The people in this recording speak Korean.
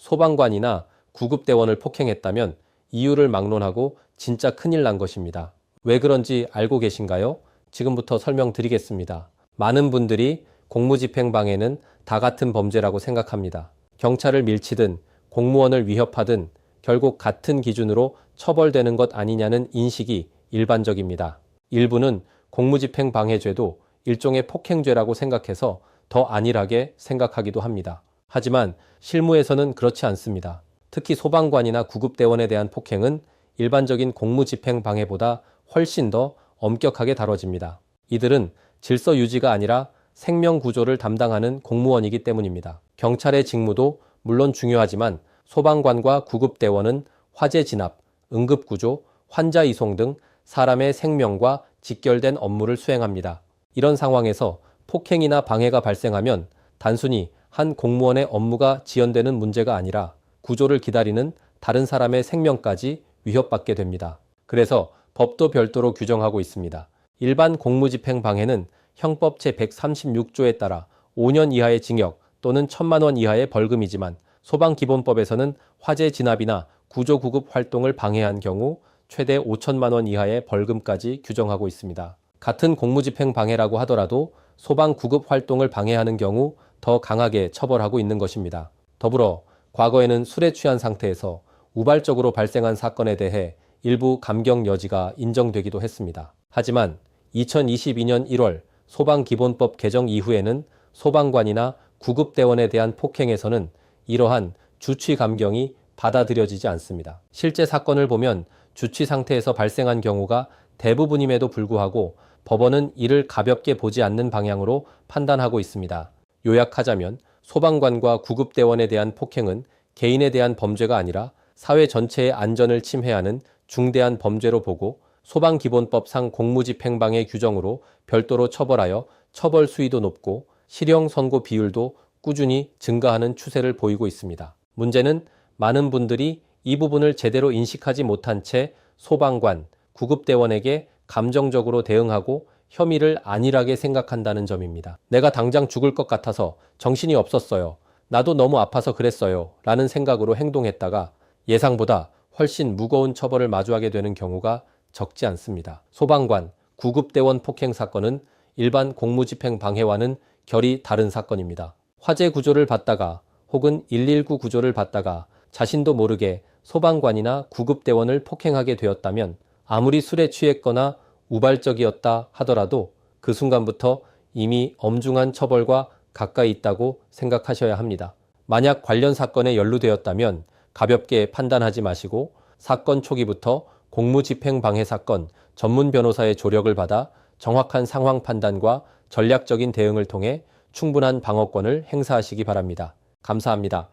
소방관이나 구급대원을 폭행했다면 이유를 막론하고 진짜 큰일 난 것입니다. 왜 그런지 알고 계신가요? 지금부터 설명드리겠습니다. 많은 분들이 공무집행방해는 다 같은 범죄라고 생각합니다. 경찰을 밀치든 공무원을 위협하든 결국 같은 기준으로 처벌되는 것 아니냐는 인식이 일반적입니다. 일부는 공무집행방해죄도 일종의 폭행죄라고 생각해서 더 안일하게 생각하기도 합니다. 하지만 실무에서는 그렇지 않습니다. 특히 소방관이나 구급대원에 대한 폭행은 일반적인 공무집행방해보다 훨씬 더 엄격하게 다뤄집니다. 이들은 질서 유지가 아니라 생명 구조를 담당하는 공무원이기 때문입니다. 경찰의 직무도 물론 중요하지만 소방관과 구급대원은 화재 진압, 응급구조, 환자 이송 등 사람의 생명과 직결된 업무를 수행합니다. 이런 상황에서 폭행이나 방해가 발생하면 단순히 한 공무원의 업무가 지연되는 문제가 아니라 구조를 기다리는 다른 사람의 생명까지 위협받게 됩니다. 그래서 법도 별도로 규정하고 있습니다. 일반 공무집행방해는 형법 제136조에 따라 5년 이하의 징역 또는 1,000만 원 이하의 벌금이지만 소방기본법에서는 화재 진압이나 구조구급 활동을 방해한 경우 최대 5천만 원 이하의 벌금까지 규정하고 있습니다. 같은 공무집행방해라고 하더라도 소방구급 활동을 방해하는 경우 더 강하게 처벌하고 있는 것입니다. 더불어 과거에는 술에 취한 상태에서 우발적으로 발생한 사건에 대해 일부 감경 여지가 인정되기도 했습니다. 하지만 2022년 1월 소방기본법 개정 이후에는 소방관이나 구급대원에 대한 폭행에서는 이러한 주취 감경이 받아들여지지 않습니다. 실제 사건을 보면 주취 상태에서 발생한 경우가 대부분임에도 불구하고 법원은 이를 가볍게 보지 않는 방향으로 판단하고 있습니다. 요약하자면 소방관과 구급대원에 대한 폭행은 개인에 대한 범죄가 아니라 사회 전체의 안전을 침해하는 중대한 범죄로 보고 소방기본법상 공무집행방해 규정으로 별도로 처벌하여 처벌 수위도 높고 실형 선고 비율도 꾸준히 증가하는 추세를 보이고 있습니다. 문제는 많은 분들이 이 부분을 제대로 인식하지 못한 채 소방관, 구급대원에게 감정적으로 대응하고 혐의를 안일하게 생각한다는 점입니다. 내가 당장 죽을 것 같아서 정신이 없었어요. 나도 너무 아파서 그랬어요. 라는 생각으로 행동했다가 예상보다 훨씬 무거운 처벌을 마주하게 되는 경우가 적지 않습니다. 소방관, 구급대원 폭행 사건은 일반 공무집행 방해와는 결이 다른 사건입니다. 화재 구조를 받다가 혹은 119 구조를 받다가 자신도 모르게 소방관이나 구급대원을 폭행하게 되었다면 아무리 술에 취했거나 우발적이었다 하더라도 그 순간부터 이미 엄중한 처벌과 가까이 있다고 생각하셔야 합니다. 만약 관련 사건에 연루되었다면 가볍게 판단하지 마시고 사건 초기부터 공무집행방해 사건 전문 변호사의 조력을 받아 정확한 상황 판단과 전략적인 대응을 통해 충분한 방어권을 행사하시기 바랍니다. 감사합니다.